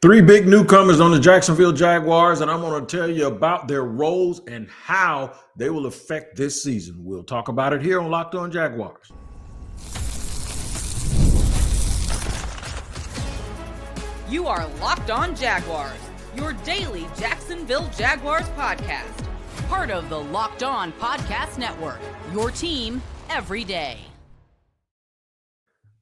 Three big newcomers on the Jacksonville Jaguars, and I'm going to tell you about their roles and how they will affect this season. We'll talk about it here on Locked On Jaguars. You are Locked On Jaguars, your daily Jacksonville Jaguars podcast. Part of the Locked On Podcast Network, your team every day.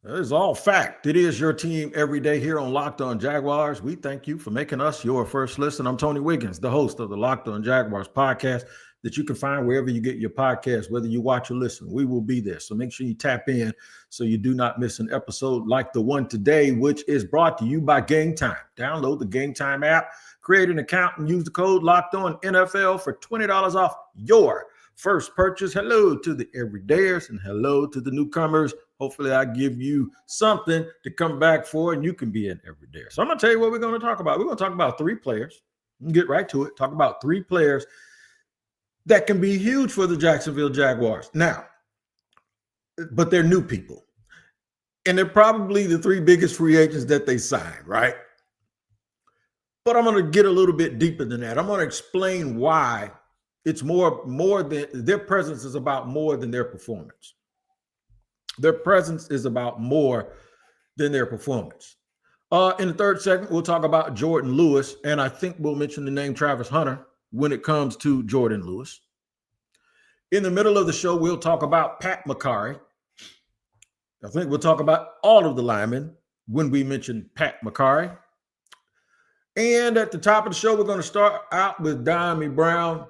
That is all fact. It is your team every day here on Locked On Jaguars. We thank you for making us your first listen. I'm Tony Wiggins, the host of the Locked On Jaguars podcast that you can find wherever you get your podcast, whether you watch or listen. We will be there. So make sure you tap in so you do not miss an episode like the one today, which is brought to you by Game Time. Download the Game Time app, create an account, and use the code Locked On NFL for $20 off your first purchase. Hello to the everydayers and hello to the newcomers. Hopefully I give you something to come back for and you can be an everydayer. So I'm going to tell you what we're going to talk about. We're going to talk about three players. We'll get right to it. Talk about three players that can be huge for the Jacksonville Jaguars. Now, but they're new people. And they're probably the three biggest free agents that they signed, right? But I'm going to get a little bit deeper than that. I'm going to explain why it's more than their presence is about more than their performance. Their presence is about more than their performance. In the third segment, we'll talk about Jourdan Lewis, and I think we'll mention the name Travis Hunter when it comes to Jourdan Lewis. In the middle of the show, we'll talk about Pat Mekari. I think we'll talk about all of the linemen when we mention Pat Mekari. And at the top of the show, we're going to start out with Dyami Brown.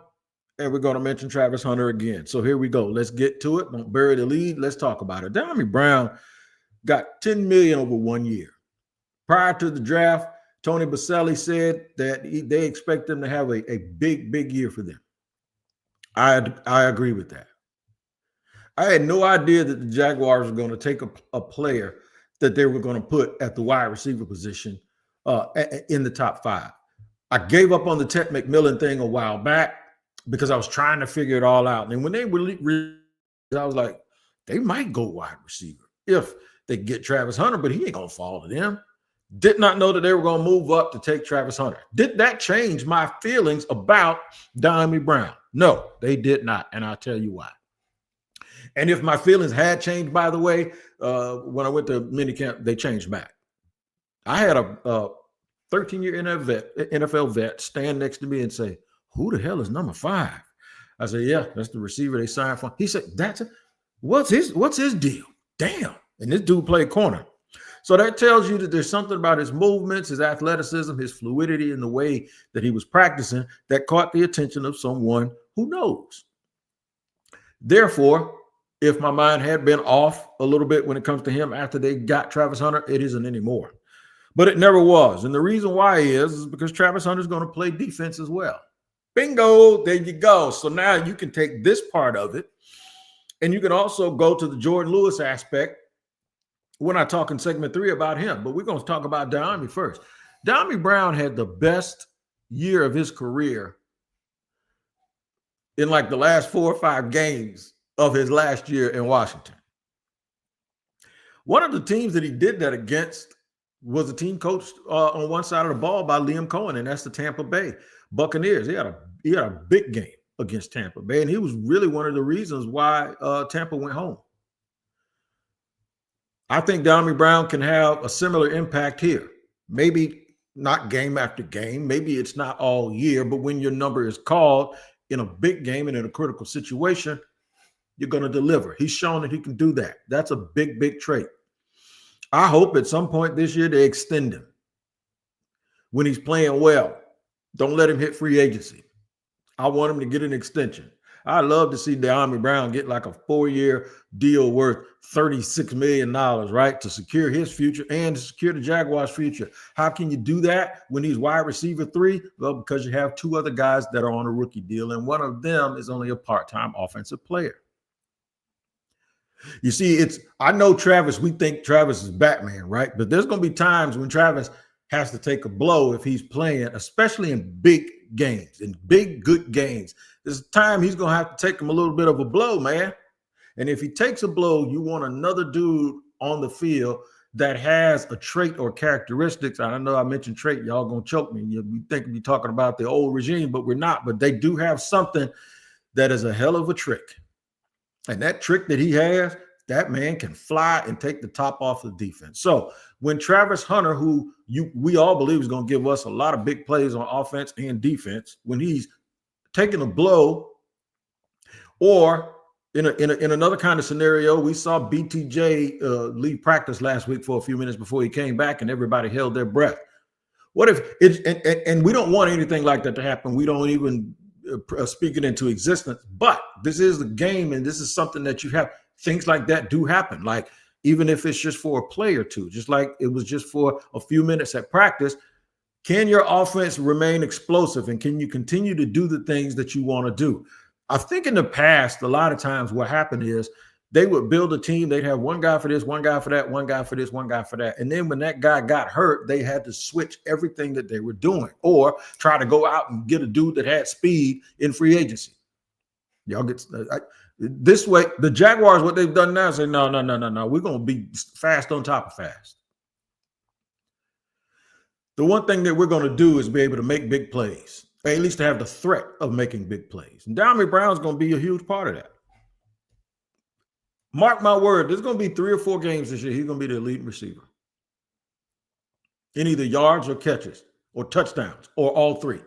And we're going to mention Travis Hunter again. So here we go. Let's get to it. Don't bury the lead. Let's talk about it. Dyami Brown got $10 million over 1 year. Prior to the draft, Tony Baselli said that they expect them to have a big year for them. I agree with that. I had no idea that the Jaguars were going to take a player that they were going to put at the wide receiver position in the top five. I gave up on the Ted McMillan thing a while back, because I was trying to figure it all out. And when they I was like, they might go wide receiver if they get Travis Hunter, but he ain't going to fall to them. Did not know that they were going to move up to take Travis Hunter. Did that change my feelings about Dyami Brown? No, they did not. And I'll tell you why. And if my feelings had changed, by the way, when I went to minicamp, they changed back. I had a 13-year NFL vet stand next to me and say, "Who the hell is number 5?" I said, "Yeah, that's the receiver they signed for." He said, what's his deal? Damn. And this dude played corner. So that tells you that there's something about his movements, his athleticism, his fluidity, and the way that he was practicing that caught the attention of someone who knows. Therefore, if my mind had been off a little bit when it comes to him after they got Travis Hunter, it isn't anymore. But it never was. And the reason why is because Travis Hunter is going to play defense as well. Bingo, there you go. So now you can take this part of it, and you can also go to the Jourdan Lewis aspect. We're not talking segment 3 about him, but we're going to talk about Dyami first. Dyami Brown had the best year of his career in like the last 4 or 5 games of his last year in Washington. One of the teams that he did that against was a team coached on one side of the ball by Liam Cohen, and that's the Tampa Bay Buccaneers. He had a big game against Tampa Bay, and he was really one of the reasons why Tampa went home. I think Dyami Brown can have a similar impact here. Maybe not game after game. Maybe it's not all year, but when your number is called in a big game and in a critical situation, you're going to deliver. He's shown that he can do that. That's a big trait. I hope at some point this year they extend him when he's playing well. Don't let him hit free agency. I want him to get an extension. I'd love to see Dyami Brown get like a 4-year deal worth $36 million, right, to secure his future and to secure the Jaguars' future. How can you do that when he's wide receiver 3? Well, because you have 2 other guys that are on a rookie deal, and one of them is only a part-time offensive player. You see, I know Travis, we think Travis is Batman, right? But there's going to be times when Travis has to take a blow if he's playing, especially in big games, in big, good games. There's a time he's going to have to take him a little bit of a blow, man. And if he takes a blow, you want another dude on the field that has a trait or characteristics. I know I mentioned trait. Y'all gonna choke me. You think we're talking about the old regime, but we're not. But they do have something that is a hell of a trick. And that trick that he has, that man can fly and take the top off the defense. So when Travis Hunter, who we all believe is going to give us a lot of big plays on offense and defense, when he's taking a blow, or in another kind of scenario, we saw BTJ leave practice last week for a few minutes before he came back, and everybody held their breath. What if it's and we don't want anything like that to happen. We don't even speak it into existence. But this is the game, and this is something that you have. Things like that do happen. Like even if it's just for a play or two, just like it was just for a few minutes at practice. Can your offense remain explosive, and can you continue to do the things that you want to do? I think in the past, a lot of times what happened is they would build a team. They'd have one guy for this, one guy for that, one guy for this, one guy for that. And then when that guy got hurt, they had to switch everything that they were doing or try to go out and get a dude that had speed in free agency. Y'all get this way. The Jaguars, what they've done now is say, no. We're going to be fast on top of fast. The one thing that we're going to do is be able to make big plays, or at least to have the threat of making big plays. And Dyami Brown is going to be a huge part of that. Mark my word, there's going to be 3 or 4 games this year. He's going to be the leading receiver in either yards or catches or touchdowns or all 3.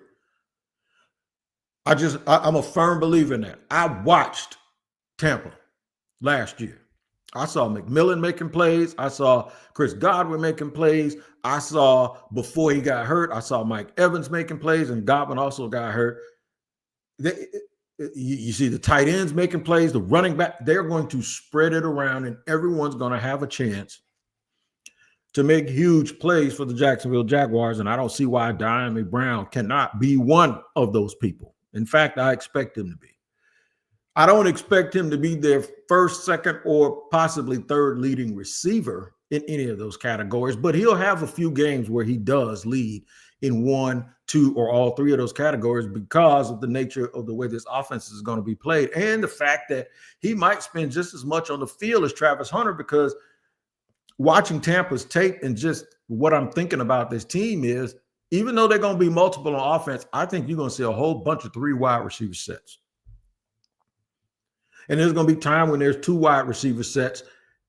I'm a firm believer in that. I watched Tampa last year. I saw McMillan making plays. I saw Chris Godwin making plays. I saw, before he got hurt, I saw Mike Evans making plays, and Godwin also got hurt. You see the tight ends making plays, the running back, they're going to spread it around, and everyone's going to have a chance to make huge plays for the Jacksonville Jaguars, and I don't see why Dyami Brown cannot be one of those people. In fact, I expect him to be. I don't expect him to be their first, second, or possibly third leading receiver in any of those categories, but he'll have a few games where he does lead in 1, 2, or all 3 of those categories because of the nature of the way this offense is going to be played and the fact that he might spend just as much on the field as Travis Hunter, because watching Tampa's tape and just what I'm thinking about this team is, even though they're going to be multiple on offense, I think you're going to see a whole bunch of 3 wide receiver sets. And there's going to be time when there's 2 wide receiver sets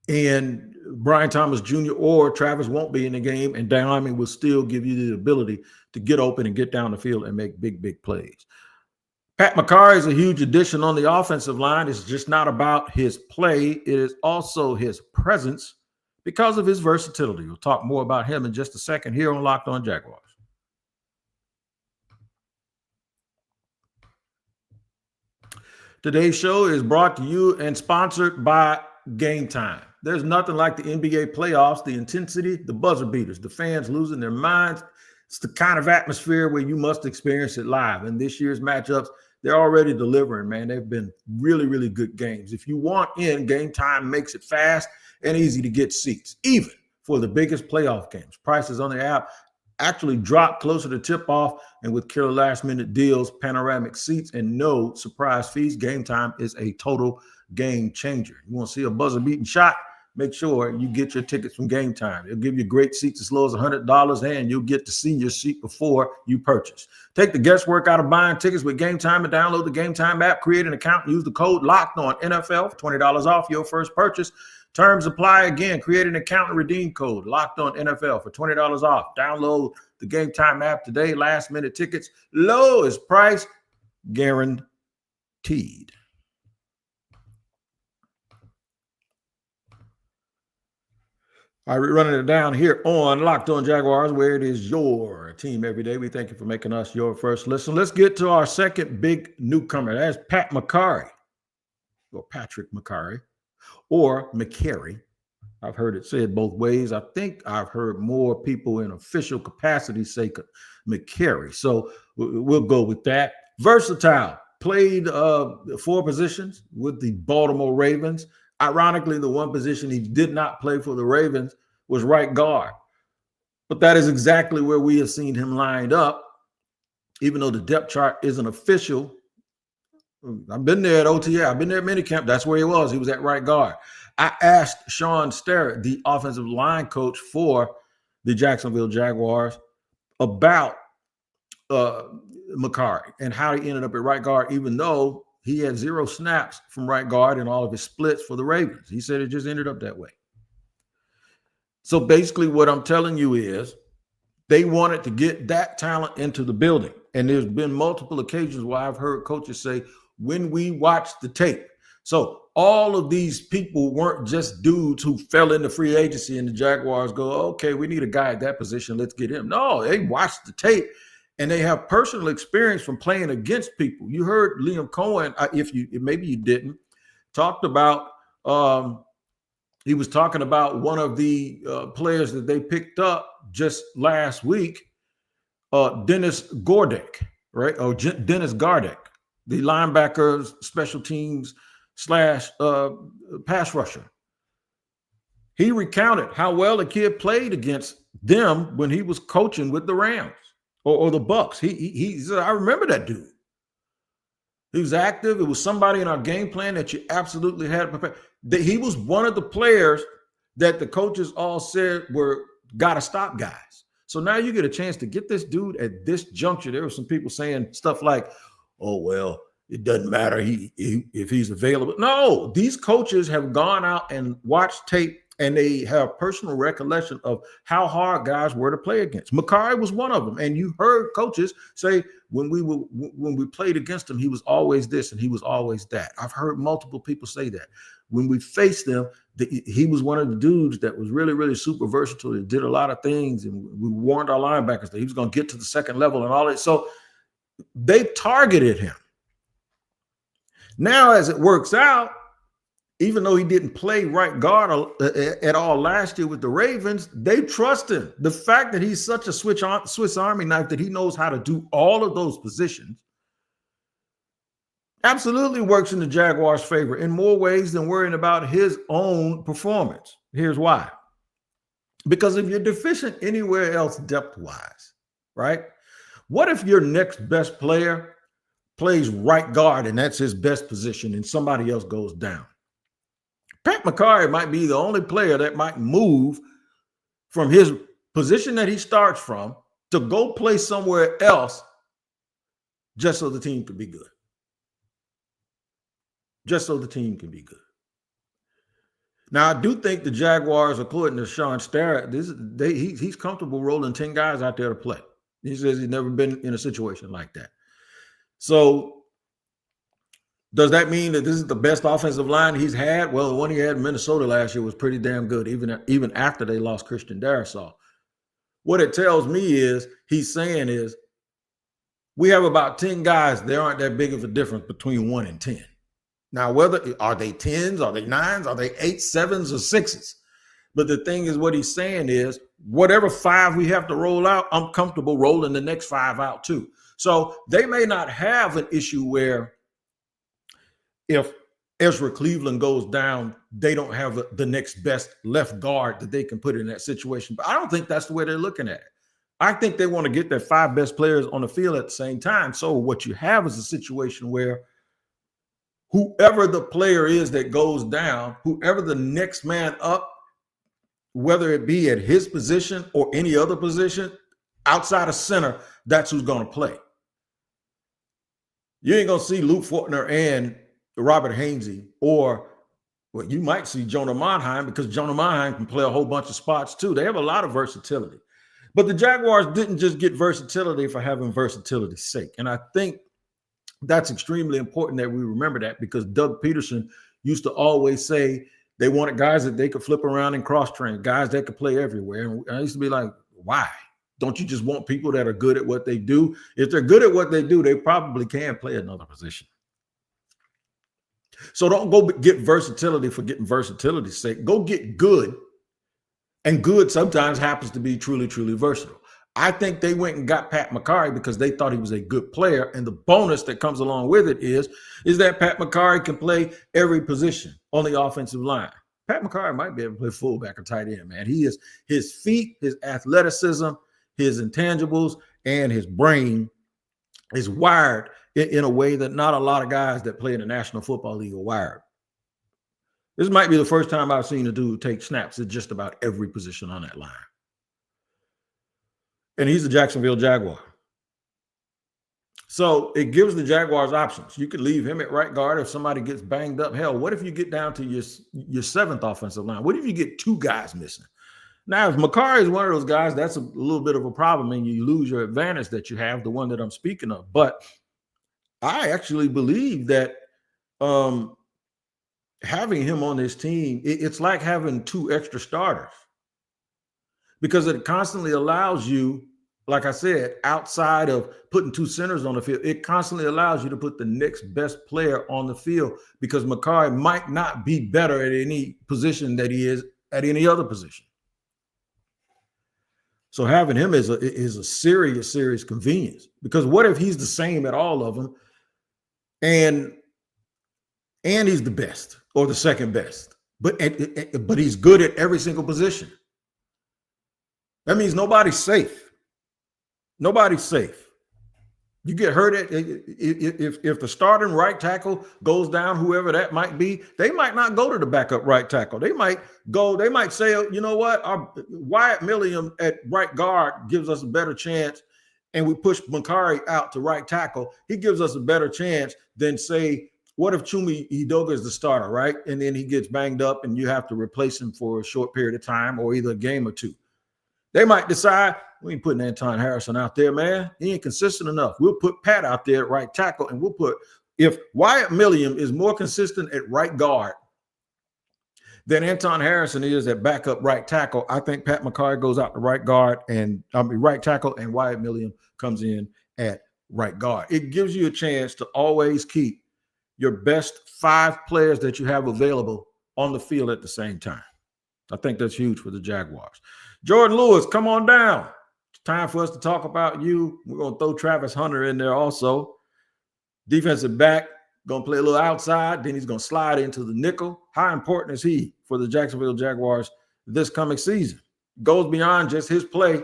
and Brian Thomas Jr. or Travis won't be in the game, and Dyami will still give you the ability to get open and get down the field and make big, big plays. Pat Mekari is a huge addition on the offensive line. It's just not about his play. It is also his presence because of his versatility. We'll talk more about him in just a second here on Locked On Jaguars. Today's show is brought to you and sponsored by Game Time. There's nothing like the NBA playoffs, the intensity, the buzzer beaters, the fans losing their minds. It's the kind of atmosphere where you must experience it live. And this year's matchups, they're already delivering, man. They've been really, really good games. If you want in, Game Time makes it fast and easy to get seats, even for the biggest playoff games. Prices on the app actually drop closer to tip-off, and with killer last-minute deals, panoramic seats, and no surprise fees, Game Time is a total game changer. You want to see a buzzer-beating shot? Make sure you get your tickets from Game Time. They'll give you great seats as low as $100, and you'll get to see your seat before you purchase. Take the guesswork out of buying tickets with Game Time and download the Game Time app. Create an account and use the code LOCKEDONNFL for $20 off your first purchase. Terms apply. Again, create an account and redeem code LOCKEDONNFL for $20 off. Download the Game Time app today. Last-minute tickets, lowest price guaranteed. All right, we're running it down here on Locked On Jaguars, where it is your team every day. We thank you for making us your first listen. Let's get to our second big newcomer. That's Pat Mekari, or Patrick Mekari, or Mekari. I've heard it said both ways. I think I've heard more people in official capacity say Mekari. So we'll go with that. Versatile. Played 4 positions with the Baltimore Ravens. Ironically, the one position he did not play for the Ravens was right guard. But that is exactly where we have seen him lined up, even though the depth chart isn't official. I've been there at OTA. I've been there at minicamp. That's where he was. He was at right guard. I asked Sean Sterrett, the offensive line coach for the Jacksonville Jaguars, about Mekari and how he ended up at right guard, even though he had 0 snaps from right guard in all of his splits for the Ravens. He said it just ended up that way. So basically what I'm telling you is they wanted to get that talent into the building. And there's been multiple occasions where I've heard coaches say, when we watch the tape. So all of these people weren't just dudes who fell into free agency and the Jaguars go, okay, we need a guy at that position. Let's get him. No, they watched the tape and they have personal experience from playing against people. You heard Liam Cohen, maybe you didn't, talked about, he was talking about one of the players that they picked up just last week, Dennis Gardeck, right? Or Dennis Gardeck, the linebacker, special teams / pass rusher. He recounted how well the kid played against them when he was coaching with the Rams or the Bucks. He said, I remember that dude. He was active. It was somebody in our game plan that you absolutely had to prepare. He was one of the players that the coaches all said were gotta stop guys. So now you get a chance to get this dude at this juncture. There were some people saying stuff like, oh, well, it doesn't matter if he's available. No, these coaches have gone out and watched tape, and they have personal recollection of how hard guys were to play against. Mekari was one of them. And you heard coaches say when we played against him, he was always this and he was always that. I've heard multiple people say that. When we faced them, he was one of the dudes that was really, really super versatile. He did a lot of things, and we warned our linebackers that he was going to get to the second level and all that. So they targeted him. Now, as it works out, even though he didn't play right guard at all last year with the Ravens, they trust him. The fact that he's such a Swiss Army knife that he knows how to do all of those positions absolutely works in the Jaguars' favor in more ways than worrying about his own performance. Here's why. Because if you're deficient anywhere else depth-wise, right? What if your next best player plays right guard and that's his best position and somebody else goes down? Pat Mekari might be the only player that might move from his position that he starts from to go play somewhere else just so the team could be good. Just so the team can be good. Now, I do think the Jaguars, according to Sean Sterrett, he's comfortable rolling 10 guys out there to play. He says he's never been in a situation like that. So does that mean that this is the best offensive line he's had? Well, the one he had in Minnesota last year was pretty damn good, even after they lost Christian Darrisaw. What it tells me is he's saying is we have about 10 guys. There aren't that big of a difference between 1 and 10. Now, whether are they 10s, are they 9s, are they 8s, 7s, or 6s? But the thing is, what he's saying is whatever 5 we have to roll out, I'm comfortable rolling the next 5 out too. So they may not have an issue where if Ezra Cleveland goes down, they don't have the next best left guard that they can put in that situation. But I don't think that's the way they're looking at it. I think they want to get their 5 best players on the field at the same time. So what you have is a situation where whoever the player is that goes down, whoever the next man up, whether it be at his position or any other position outside of center, that's who's going to play. You ain't going to see Luke Fortner and Robert Hainsey, or well, you might see Jonah Monheim, because Jonah Monheim can play a whole bunch of spots too. They have a lot of versatility. But the Jaguars didn't just get versatility for having versatility's sake. And I think that's extremely important that we remember that, because Doug Peterson used to always say they wanted guys that they could flip around and cross-train, guys that could play everywhere. And I used to be like, why? Don't you just want people that are good at what they do? If they're good at what they do, they probably can play another position. So don't go get versatility for getting versatility's sake. Go get good. And good sometimes happens to be truly, truly versatile. I think they went and got Pat Mekari because they thought he was a good player. And the bonus that comes along with it is that Pat Mekari can play every position on the offensive line. Pat Mekari might be able to play fullback or tight end, man. He is, his feet, his athleticism, his intangibles, and his brain is wired in a way that not a lot of guys that play in the National Football League are wired. This might be the first time I've seen a dude take snaps at just about every position on that line. And he's the Jacksonville Jaguar. So it gives the Jaguars options. You could leave him at right guard if somebody gets banged up. Hell, what if you get down to your seventh offensive line? What if you get two guys missing? Now, if Mekari is one of those guys, that's a little bit of a problem, and you lose your advantage that you have, the one that I'm speaking of. But I actually believe that having him on this team, it's like having two extra starters, because it constantly allows you, like I said, outside of putting two centers on the field, it constantly allows you to put the next best player on the field, because Mekari might not be better at any position that he is at any other position. So having him is a serious convenience, because what if he's the same at all of them, and he's the best or the second best, but he's good at every single position? That means nobody's safe. Nobody's safe. You get hurt if the starting right tackle goes down, whoever that might be, they might not go to the backup right tackle. They might say, you know what, our Wyatt Milliam at right guard gives us a better chance, and we push Mekari out to right tackle. He gives us a better chance than, say, what if Chuma Edoga is the starter, right? And then he gets banged up and you have to replace him for a short period of time, or either a game or two. They might decide, we ain't putting Anton Harrison out there, man. He ain't consistent enough. We'll put Pat out there at right tackle, and if Wyatt Milliam is more consistent at right guard than Anton Harrison is at backup right tackle, I think Pat Mekari goes out to right guard right tackle, and Wyatt Milliam comes in at right guard. It gives you a chance to always keep your best 5 players that you have available on the field at the same time. I think that's huge for the Jaguars. Jourdan Lewis, come on down. It's time for us to talk about you. We're going to throw Travis Hunter in there also. Defensive back, going to play a little outside. Then he's going to slide into the nickel. How important is he for the Jacksonville Jaguars this coming season? Goes beyond just his play.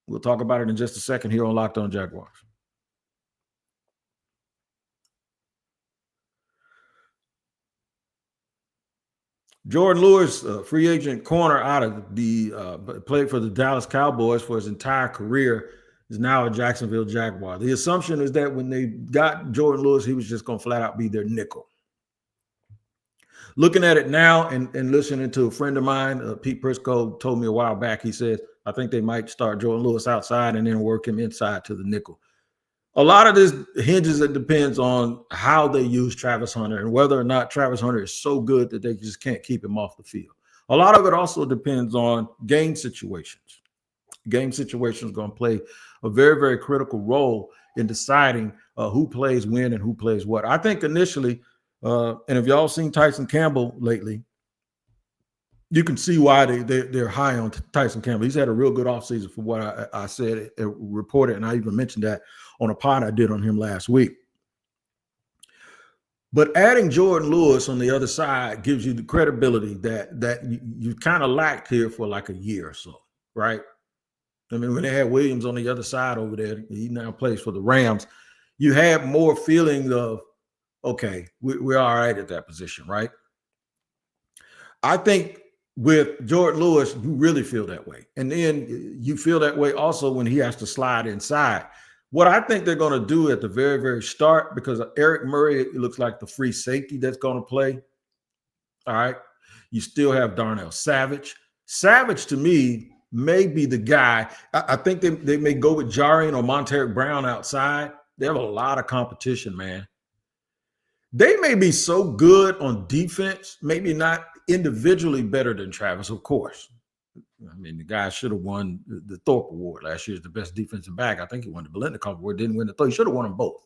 We'll talk about it in just a second here on Locked On Jaguars. Jourdan Lewis, free agent corner out of the played for the Dallas Cowboys for his entire career, is now a Jacksonville Jaguar. The assumption is that when they got Jourdan Lewis, he was just going to flat out be their nickel. Looking at it now and listening to a friend of mine, Pete Prisco, told me a while back, he said, I think they might start Jourdan Lewis outside and then work him inside to the nickel. A lot of this hinges, it depends on how they use Travis Hunter and whether or not Travis Hunter is so good that they just can't keep him off the field. A lot of it also depends on game situations. Game situations going to play a very, very critical role in deciding who plays when and who plays what. I think initially, and if y'all seen Tyson Campbell lately, you can see why they're high on Tyson Campbell. He's had a real good offseason for what I said, reported, and I even mentioned that on a pod I did on him last week. But adding Jourdan Lewis on the other side gives you the credibility that you kind of lacked here for like a year or so, right? I mean, when they had Williams on the other side over there, he now plays for the Rams, you had more feeling of, okay, we're all right at that position, right? I think with Jourdan Lewis, you really feel that way. And then you feel that way also when he has to slide inside. What I think they're going to do at the very, very start, because Eric Murray, it looks like the free safety that's going to play. All right. You still have Darnell Savage. Savage, to me, may be the guy. I think they may go with Jourdan or Montaric Brown outside. They have a lot of competition, man. They may be so good on defense, maybe not individually better than Travis, of course. I mean, the guy should have won the Thorpe Award last year as the best defensive back. I think he won the Biletnikoff Award, didn't win the Thorpe. He should have won them both.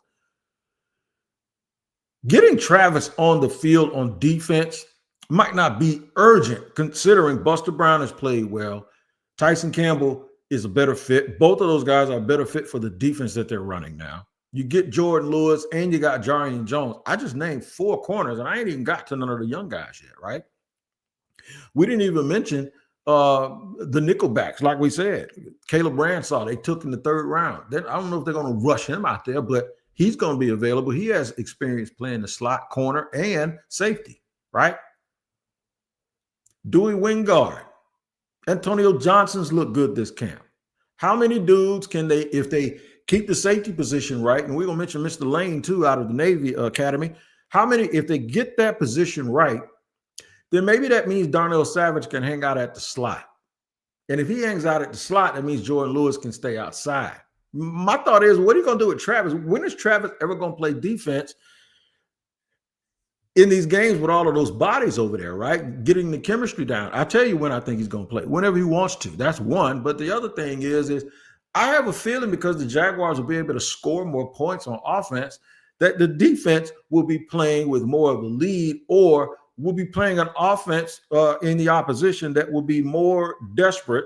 Getting Travis on the field on defense might not be urgent, considering Buster Brown has played well. Tyson Campbell is a better fit. Both of those guys are a better fit for the defense that they're running now. You get Jourdan Lewis and you got Jarrian Jones. I just named 4 corners, and I ain't even got to none of the young guys yet, right? We didn't even mention the nickelbacks, like we said. Caleb Ransaw, they took in the 3rd round. Then I don't know if they're going to rush him out there, but he's going to be available. He has experience playing the slot, corner, and safety, right? Dewey Wingard. Antonio Johnson's look good this camp. How many dudes can they, if they keep the safety position right, and we're going to mention Mr. Lane too out of the Navy Academy, how many, if they get that position right, then maybe that means Darnell Savage can hang out at the slot. And if he hangs out at the slot, that means Jourdan Lewis can stay outside. My thought is, what are you going to do with Travis? When is Travis ever going to play defense in these games with all of those bodies over there, right? Getting the chemistry down. I tell you when I think he's going to play, whenever he wants to. That's one. But the other thing is I have a feeling because the Jaguars will be able to score more points on offense, that the defense will be playing with more of a lead, or will be playing an offense in the opposition that will be more desperate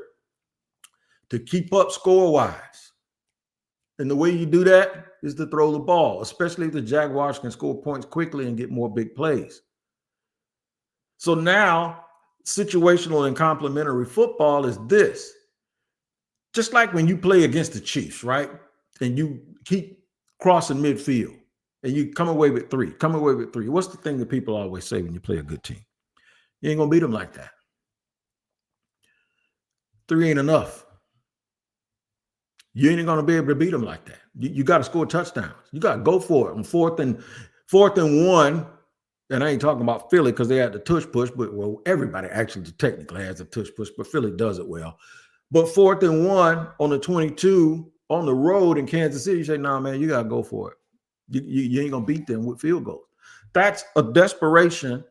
to keep up score-wise. And the way you do that is to throw the ball, especially if the Jaguars can score points quickly and get more big plays. So now, situational and complementary football is this. Just like when you play against the Chiefs, right? And you keep crossing midfield and you come away with three. What's the thing that people always say when you play a good team? You ain't going to beat them like that. 3 ain't enough. You ain't going to be able to beat them like that. You got to score touchdowns. You got to go for it on fourth and 1. And I ain't talking about Philly because they had the tush push, but well, everybody actually technically has a tush push, but Philly does it well. But 4th and 1 on the 22 on the road in Kansas City, you say, nah, man, you got to go for it. You ain't going to beat them with field goals. That's a desperation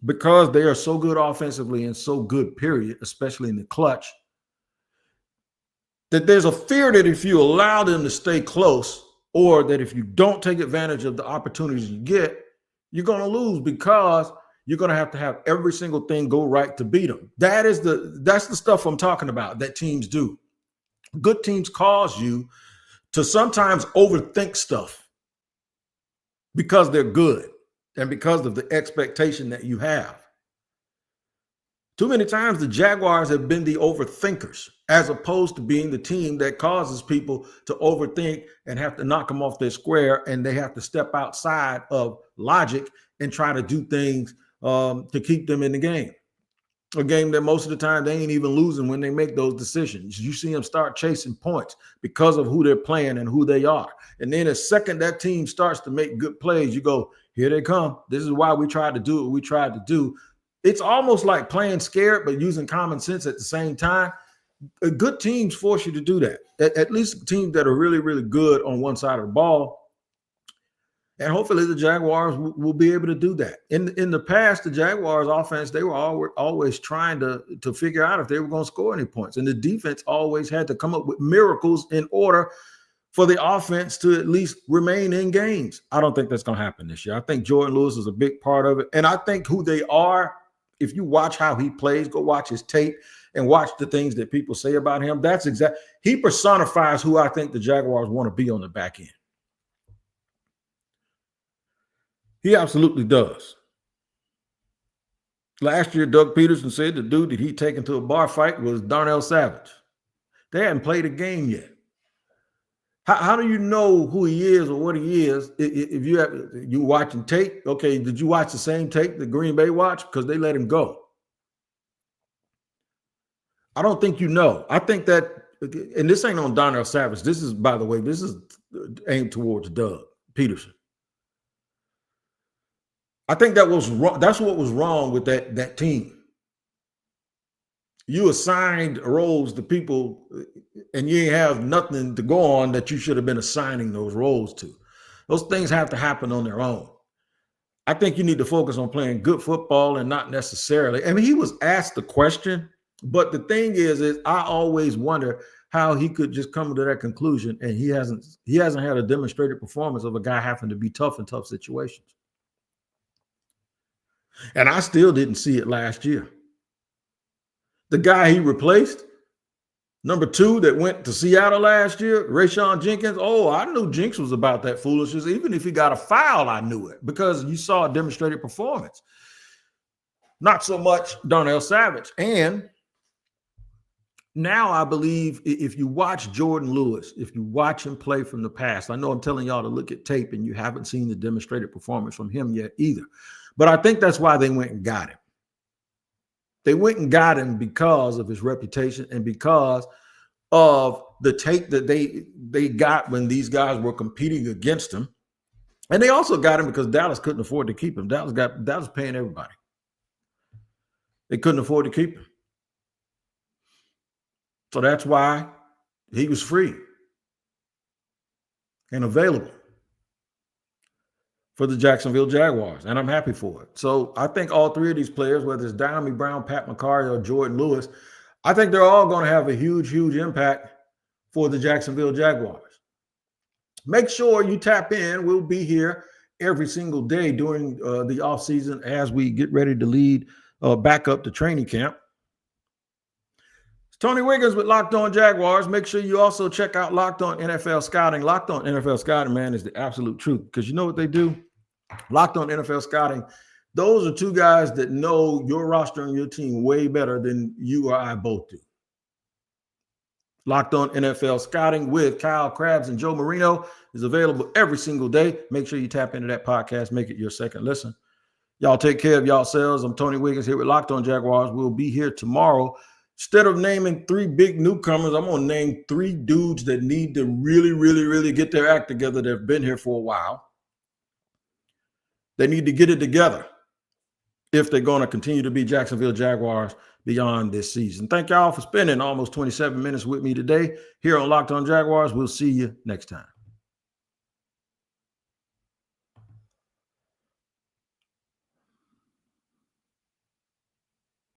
because they are so good offensively and so good, period, especially in the clutch, that there's a fear that if you allow them to stay close, or that if you don't take advantage of the opportunities you get, you're going to lose because you're going to have every single thing go right to beat them. That's the stuff I'm talking about that teams do. Good teams cause you to sometimes overthink stuff because they're good and because of the expectation that you have. Too many times the Jaguars have been the overthinkers as opposed to being the team that causes people to overthink and have to knock them off their square, and they have to step outside of logic and try to do things to keep them in the game. A game that most of the time they ain't even losing when they make those decisions. You see them start chasing points because of who they're playing and who they are. And then the second that team starts to make good plays, you go, here they come. This is why we tried to do what we tried to do. It's almost like playing scared, but using common sense at the same time. Good teams force you to do that. At least teams that are really, really good on one side of the ball. And hopefully the Jaguars will be able to do that. In the past, the Jaguars offense, they were always trying to figure out if they were going to score any points. And the defense always had to come up with miracles in order for the offense to at least remain in games. I don't think that's going to happen this year. I think Jourdan Lewis is a big part of it. And I think who they are, if you watch how he plays, go watch his tape and watch the things that people say about him. He personifies who I think the Jaguars want to be on the back end. He absolutely does. Last year, Doug Peterson said the dude that he'd taken to a bar fight was Darnell Savage. They hadn't played a game yet. How do you know who he is or what he is if you watching tape? Okay, did you watch the same tape that Green Bay watched? Because they let him go. I don't think you know. I think that, and this ain't on Darnell Savage. This is, by the way, this is aimed towards Doug Peterson. I think that was wrong. That's what was wrong with that team. You assigned roles to people and you ain't have nothing to go on that you should have been assigning those roles to. Those things have to happen on their own. I think you need to focus on playing good football and not necessarily. I mean, he was asked the question, but the thing is I always wonder how he could just come to that conclusion, and he hasn't had a demonstrated performance of a guy having to be tough in tough situations. And I still didn't see it last year. The guy he replaced, number 2 that went to Seattle last year, Rashawn Jenkins. Oh, I knew Jinx was about that foolishness. Even if he got a foul, I knew it because you saw a demonstrated performance. Not so much Darnell Savage. And now I believe if you watch Jourdan Lewis, if you watch him play from the past, I know I'm telling y'all to look at tape and you haven't seen the demonstrated performance from him yet either. But I think that's why they went and got him. They went and got him because of his reputation and because of the take that they got when these guys were competing against him. And they also got him because Dallas couldn't afford to keep him. Dallas paying everybody. They couldn't afford to keep him. So that's why he was free and available for the Jacksonville Jaguars, and I'm happy for it. So I think all three of these players, whether it's Dyami Brown, Pat Mekari, or Jourdan Lewis, I think they're all going to have a huge, huge impact for the Jacksonville Jaguars. Make sure you tap in. We'll be here every single day during the offseason as we get ready to lead back up to training camp. It's Tony Wiggins with Locked On Jaguars. Make sure you also check out Locked On NFL Scouting. Locked On NFL Scouting, man, is the absolute truth because you know what they do? Locked On NFL Scouting, those are two guys that know your roster and your team way better than you or I both do. Locked On NFL Scouting with Kyle Krabs and Joe Marino is available every single day. Make sure you tap into that podcast. Make it your second listen. Y'all take care of yourselves. I'm Tony Wiggins here with Locked On Jaguars. We'll be here tomorrow. Instead of naming three big newcomers, I'm going to name three dudes that need to really, really, really get their act together that have been here for a while. They need to get it together if they're going to continue to be Jacksonville Jaguars beyond this season. Thank y'all for spending almost 27 minutes with me today here on Locked On Jaguars. We'll see you next time.